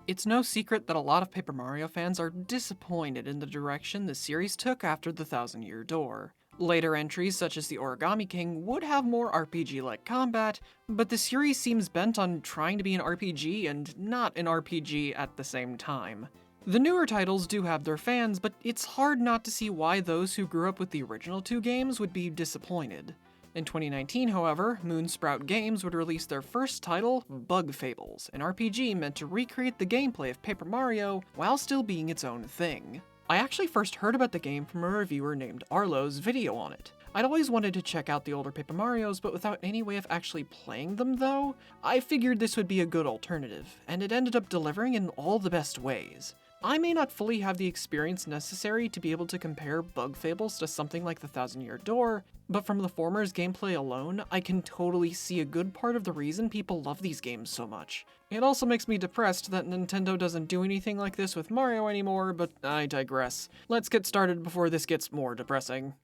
It's no secret that a lot of Paper Mario fans are disappointed in the direction the series took after the Thousand Year Door. Later entries, such as the Origami King, would have more RPG-like combat, but the series seems bent on trying to be an RPG and not an RPG at the same time. The newer titles do have their fans, but it's hard not to see why those who grew up with the original two games would be disappointed. In 2019, however, Moonsprout Games would release their first title, Bugfables, an RPG meant to recreate the gameplay of Paper Mario while still being its own thing. I actually first heard about the game from a reviewer named Arlo's video on it. I'd always wanted to check out the older Paper Marios, but without any way of actually playing them though, I figured this would be a good alternative, and it ended up delivering in all the best ways. I may not fully have the experience necessary to be able to compare Bugfables to something like the Thousand Year Door, but from the former's gameplay alone, I can totally see a good part of the reason people love these games so much. It also makes me depressed that Nintendo doesn't do anything like this with Mario anymore, but I digress. Let's get started before this gets more depressing.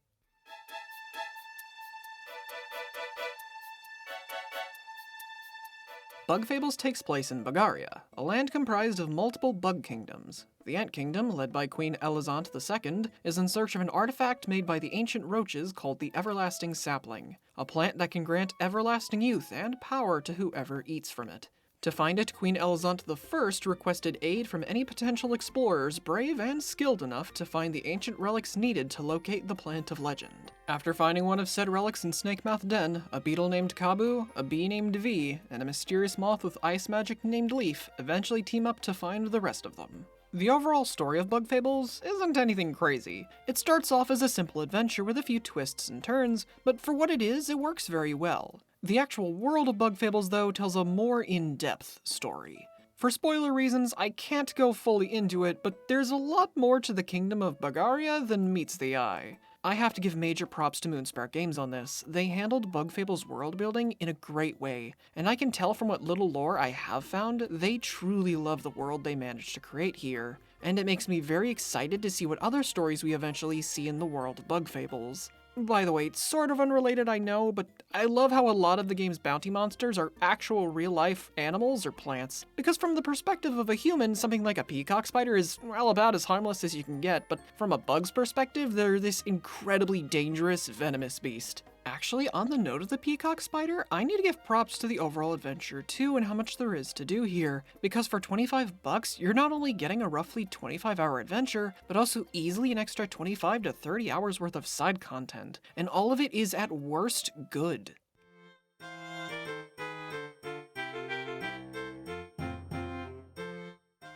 Bugfables takes place in Bagaria, a land comprised of multiple bug kingdoms. The Ant Kingdom, led by Queen Elizant II, is in search of an artifact made by the ancient roaches called the Everlasting Sapling, a plant that can grant everlasting youth and power to whoever eats from it. To find it, Queen Elizant I requested aid from any potential explorers brave and skilled enough to find the ancient relics needed to locate the plant of legend. After finding one of said relics in Snakemouth Den, a beetle named Kabu, a bee named V, and a mysterious moth with ice magic named Leaf eventually team up to find the rest of them. The overall story of Bugfables isn't anything crazy. It starts off as a simple adventure with a few twists and turns, but for what it is, it works very well. The actual world of Bugfables, though, tells a more in-depth story. For spoiler reasons, I can't go fully into it, but there's a lot more to the Kingdom of Bagaria than meets the eye. I have to give major props to Moonsprout Games on this. They handled Bugfables' world building in a great way, and I can tell from what little lore I have found, they truly love the world they managed to create here, and it makes me very excited to see what other stories we eventually see in the world of Bugfables. By the way, it's sort of unrelated, I know, but I love how a lot of the game's bounty monsters are actual real-life animals or plants. Because from the perspective of a human, something like a peacock spider is, well, about as harmless as you can get, but from a bug's perspective, they're this incredibly dangerous, venomous beast. Actually, on the note of the peacock spider, I need to give props to the overall adventure too and how much there is to do here, because for $25, you're not only getting a roughly 25-hour adventure, but also easily an extra 25 to 30 hours worth of side content, and all of it is at worst good.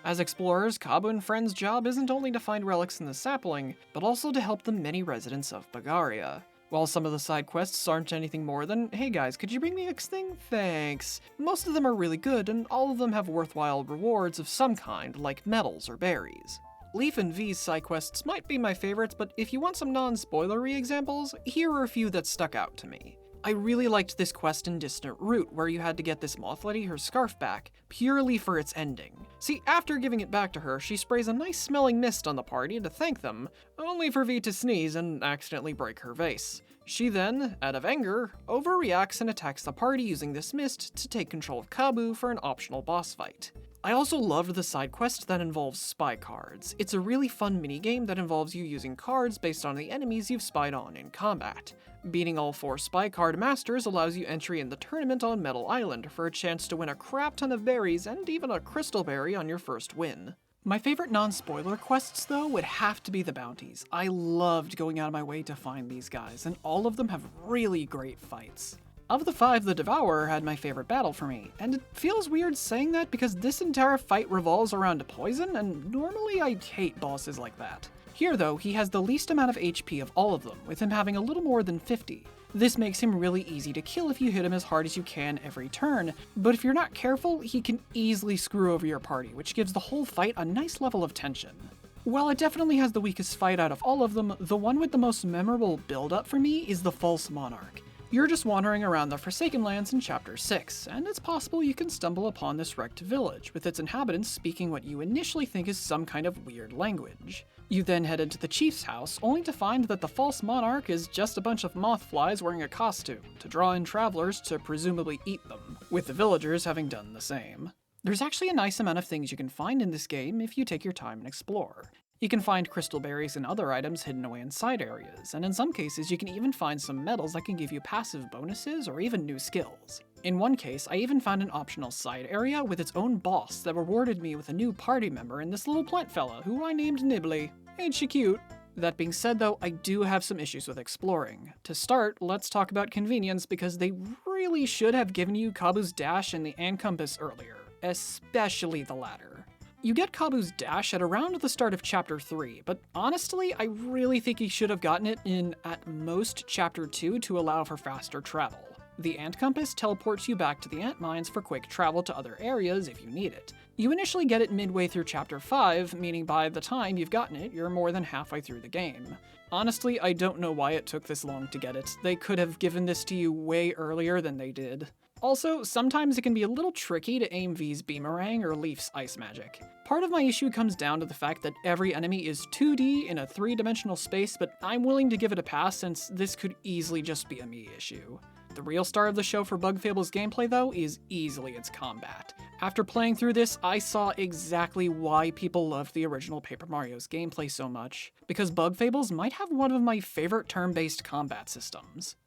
As explorers, Kabu and Friend's job isn't only to find relics in the sapling, but also to help the many residents of Bagaria. While some of the side quests aren't anything more than, hey guys, could you bring me X thing? Thanks. Most of them are really good, and all of them have worthwhile rewards of some kind, like medals or berries. Leaf and V's side quests might be my favorites, but if you want some non-spoilery examples, here are a few that stuck out to me. I really liked this quest in Distant Route, where you had to get this moth lady her scarf back, purely for its ending. See, after giving it back to her, she sprays a nice smelling mist on the party to thank them, only for V to sneeze and accidentally break her vase. She then, out of anger, overreacts and attacks the party using this mist to take control of Kabu for an optional boss fight. I also loved the side quest that involves spy cards. It's a really fun minigame that involves you using cards based on the enemies you've spied on in combat. Beating all 4 spy card masters allows you entry in the tournament on Metal Island for a chance to win a crap ton of berries and even a crystal berry on your first win. My favorite non-spoiler quests, though, would have to be the bounties. I loved going out of my way to find these guys, and all of them have really great fights. Of the 5, the Devourer had my favorite battle for me, and it feels weird saying that because this entire fight revolves around poison, and normally I hate bosses like that. Here though, he has the least amount of HP of all of them, with him having a little more than 50. This makes him really easy to kill if you hit him as hard as you can every turn, but if you're not careful, he can easily screw over your party, which gives the whole fight a nice level of tension. While it definitely has the weakest fight out of all of them, the one with the most memorable build-up for me is the False Monarch. You're just wandering around the Forsaken Lands in Chapter 6, and it's possible you can stumble upon this wrecked village, with its inhabitants speaking what you initially think is some kind of weird language. You then head into the chief's house, only to find that the false monarch is just a bunch of moth flies wearing a costume, to draw in travelers to presumably eat them, with the villagers having done the same. There's actually a nice amount of things you can find in this game if you take your time and explore. You can find crystal berries and other items hidden away in side areas, and in some cases you can even find some medals that can give you passive bonuses or even new skills. In one case, I even found an optional side area with its own boss that rewarded me with a new party member in this little plant fella who I named Nibbly. Ain't she cute? That being said though, I do have some issues with exploring. To start, let's talk about convenience because they really should have given you Kabu's dash and the Ant Compass earlier, especially the latter. You get Kabu's dash at around the start of Chapter 3, but honestly, I really think he should have gotten it in at most Chapter 2 to allow for faster travel. The Ant Compass teleports you back to the ant mines for quick travel to other areas if you need it. You initially get it midway through Chapter 5, meaning by the time you've gotten it, you're more than halfway through the game. Honestly, I don't know why it took this long to get it. They could have given this to you way earlier than they did. Also, sometimes it can be a little tricky to aim V's Beamerang or Leaf's Ice Magic. Part of my issue comes down to the fact that every enemy is 2D in a 3-dimensional space, but I'm willing to give it a pass since this could easily just be a me issue. The real star of the show for Bugfables gameplay though is easily its combat. After playing through this, I saw exactly why people loved the original Paper Mario's gameplay so much, because Bugfables might have one of my favorite turn-based combat systems.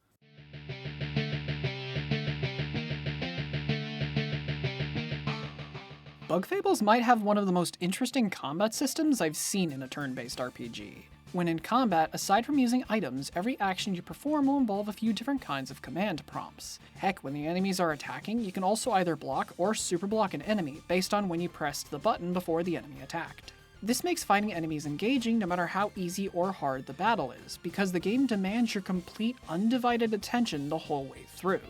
Bugfables might have one of the most interesting combat systems I've seen in a turn-based RPG. When in combat, aside from using items, every action you perform will involve a few different kinds of command prompts. Heck, when the enemies are attacking, you can also either block or super block an enemy based on when you pressed the button before the enemy attacked. This makes fighting enemies engaging no matter how easy or hard the battle is, because the game demands your complete, undivided attention the whole way through.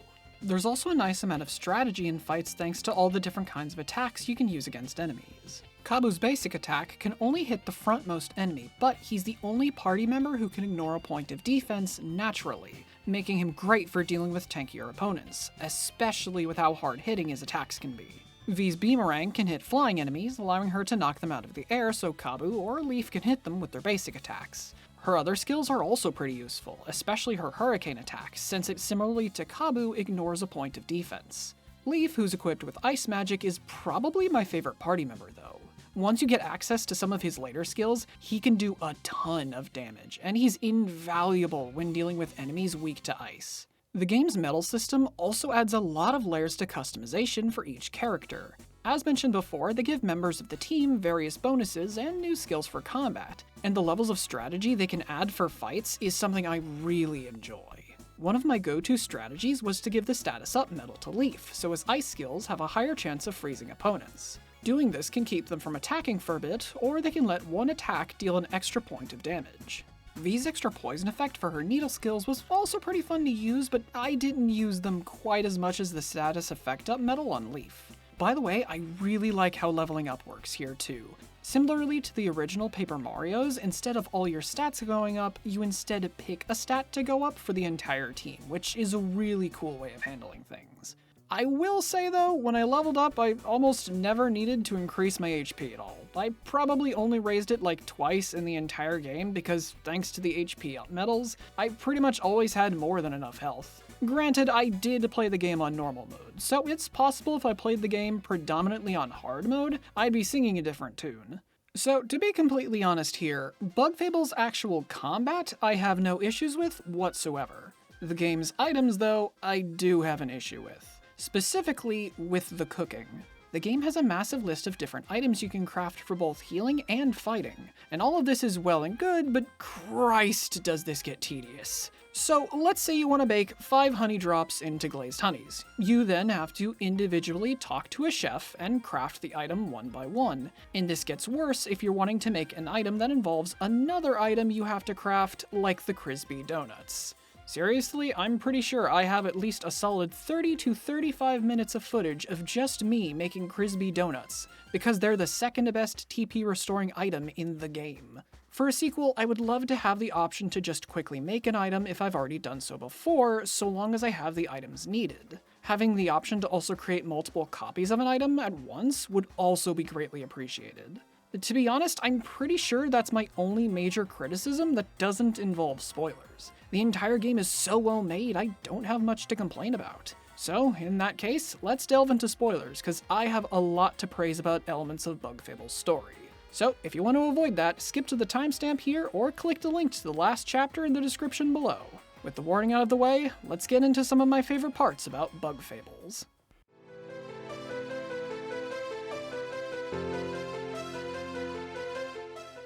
There's also a nice amount of strategy in fights thanks to all the different kinds of attacks you can use against enemies. Kabu's basic attack can only hit the frontmost enemy, but he's the only party member who can ignore a point of defense naturally, making him great for dealing with tankier opponents, especially with how hard-hitting his attacks can be. V's Beamerang can hit flying enemies, allowing her to knock them out of the air so Kabu or Leaf can hit them with their basic attacks. Her other skills are also pretty useful, especially her Hurricane attack, since it similarly to Kabu ignores a point of defense. Leaf, who's equipped with Ice Magic, is probably my favorite party member though. Once you get access to some of his later skills, he can do a ton of damage, and he's invaluable when dealing with enemies weak to ice. The game's medal system also adds a lot of layers to customization for each character. As mentioned before, they give members of the team various bonuses and new skills for combat, and the levels of strategy they can add for fights is something I really enjoy. One of my go-to strategies was to give the status up medal to Leaf, so his ice skills have a higher chance of freezing opponents. Doing this can keep them from attacking for a bit, or they can let one attack deal an extra point of damage. V's extra poison effect for her needle skills was also pretty fun to use, but I didn't use them quite as much as the status effect up medal on Leaf. By the way, I really like how leveling up works here too. Similarly to the original Paper Marios, instead of all your stats going up, you instead pick a stat to go up for the entire team, which is a really cool way of handling things. I will say though, when I leveled up, I almost never needed to increase my HP at all. I probably only raised it like twice in the entire game because thanks to the HP up medals, I pretty much always had more than enough health. Granted, I did play the game on normal mode, so it's possible if I played the game predominantly on hard mode, I'd be singing a different tune. So, to be completely honest here, Bugfables' actual combat I have no issues with whatsoever. The game's items, though, I do have an issue with. Specifically, with the cooking. The game has a massive list of different items you can craft for both healing and fighting, and all of this is well and good, but Christ does this get tedious. So let's say you want to bake 5 honey drops into glazed honeys. You then have to individually talk to a chef and craft the item one by one. And this gets worse if you're wanting to make an item that involves another item you have to craft, like the Crispy Donuts. Seriously, I'm pretty sure I have at least a solid 30 to 35 minutes of footage of just me making Crispy Donuts, because they're the second best TP restoring item in the game. For a sequel, I would love to have the option to just quickly make an item if I've already done so before, so long as I have the items needed. Having the option to also create multiple copies of an item at once would also be greatly appreciated. To be honest, I'm pretty sure that's my only major criticism that doesn't involve spoilers. The entire game is so well made, I don't have much to complain about. So, in that case, let's delve into spoilers, because I have a lot to praise about elements of Bugfable's story. So, if you want to avoid that, skip to the timestamp here or click the link to the last chapter in the description below. With the warning out of the way, let's get into some of my favorite parts about Bugfables.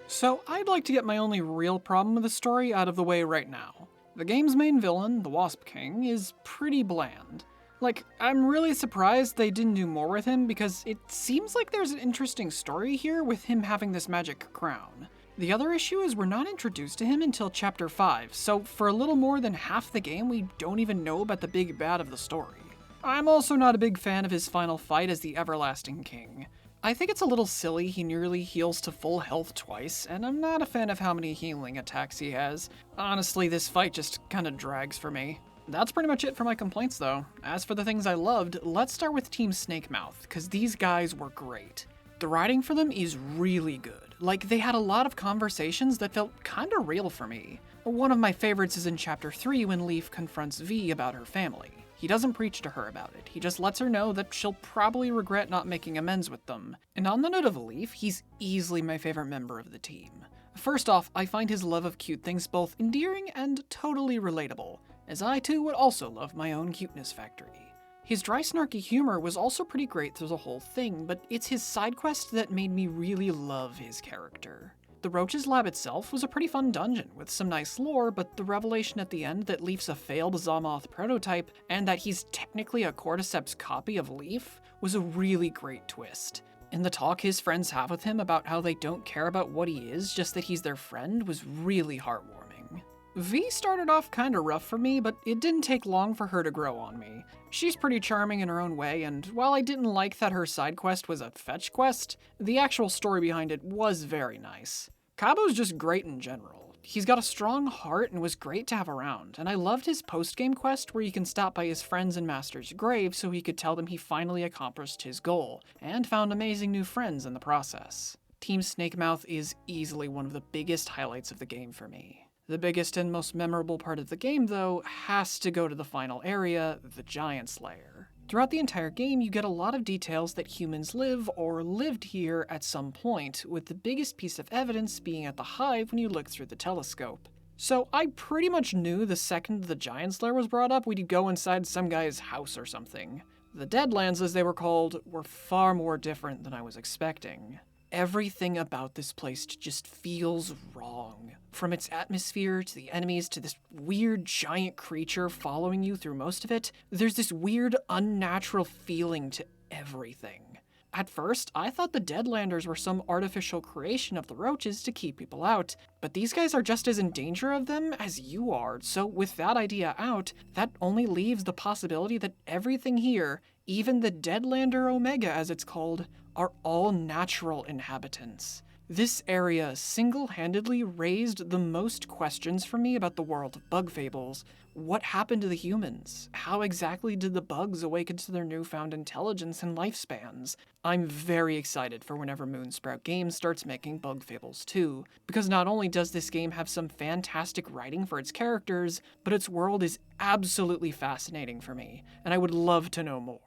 So, I'd like to get my only real problem with the story out of the way right now. The game's main villain, the Wasp King, is pretty bland. Like, I'm really surprised they didn't do more with him because it seems like there's an interesting story here with him having this magic crown. The other issue is we're not introduced to him until chapter 5, so for a little more than half the game we don't even know about the big bad of the story. I'm also not a big fan of his final fight as the Everlasting King. I think it's a little silly he nearly heals to full health twice, and I'm not a fan of how many healing attacks he has. Honestly, this fight just kinda drags for me. That's pretty much it for my complaints though. As for the things I loved, let's start with Team Snakemouth, cause these guys were great. The writing for them is really good. Like, they had a lot of conversations that felt kinda real for me. One of my favorites is in chapter 3 when Leaf confronts V about her family. He doesn't preach to her about it, he just lets her know that she'll probably regret not making amends with them. And on the note of Leaf, he's easily my favorite member of the team. First off, I find his love of cute things both endearing and totally relatable, as I too would also love my own cuteness factory. His dry snarky humor was also pretty great through the whole thing, but it's his side quest that made me really love his character. The Roach's Lab itself was a pretty fun dungeon with some nice lore, but the revelation at the end that Leaf's a failed Zamoth prototype and that he's technically a Cordyceps copy of Leaf was a really great twist. And the talk his friends have with him about how they don't care about what he is, just that he's their friend, was really heartwarming. V started off kinda rough for me, but it didn't take long for her to grow on me. She's pretty charming in her own way, and while I didn't like that her side quest was a fetch quest, the actual story behind it was very nice. Cabo's just great in general. He's got a strong heart and was great to have around, and I loved his post-game quest where you can stop by his friends and master's grave so he could tell them he finally accomplished his goal, and found amazing new friends in the process. Team Snakemouth is easily one of the biggest highlights of the game for me. The biggest and most memorable part of the game, though, has to go to the final area, the Giant's Lair. Throughout the entire game, you get a lot of details that humans live or lived here at some point, with the biggest piece of evidence being at the hive when you look through the telescope. So I pretty much knew the second the Giant's Lair was brought up, we'd go inside some guy's house or something. The Deadlands, as they were called, were far more different than I was expecting. Everything about this place just feels wrong. From its atmosphere, to the enemies, to this weird giant creature following you through most of it, there's this weird, unnatural feeling to everything. At first, I thought the Deadlanders were some artificial creation of the Roaches to keep people out, but these guys are just as in danger of them as you are, so with that idea out, that only leaves the possibility that everything here, even the Deadlander Omega as it's called, are all natural inhabitants. This area single-handedly raised the most questions for me about the world of Bugfables. What happened to the humans? How exactly did the bugs awaken to their newfound intelligence and lifespans? I'm very excited for whenever Moonsprout Games starts making Bugfables 2, because not only does this game have some fantastic writing for its characters, but its world is absolutely fascinating for me, and I would love to know more.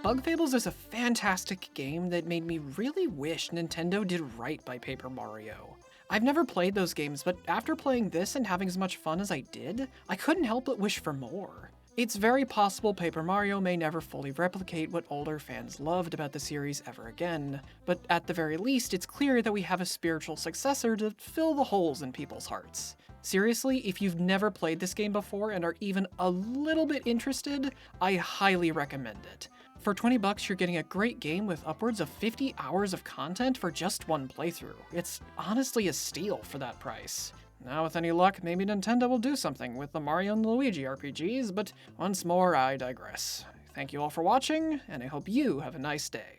Bugfables is a fantastic game that made me really wish Nintendo did right by Paper Mario. I've never played those games, but after playing this and having as much fun as I did, I couldn't help but wish for more. It's very possible Paper Mario may never fully replicate what older fans loved about the series ever again, but at the very least, it's clear that we have a spiritual successor to fill the holes in people's hearts. Seriously, if you've never played this game before and are even a little bit interested, I highly recommend it. For $20, you're getting a great game with upwards of 50 hours of content for just one playthrough. It's honestly a steal for that price. Now, with any luck, maybe Nintendo will do something with the Mario and Luigi RPGs, but once more, I digress. Thank you all for watching, and I hope you have a nice day.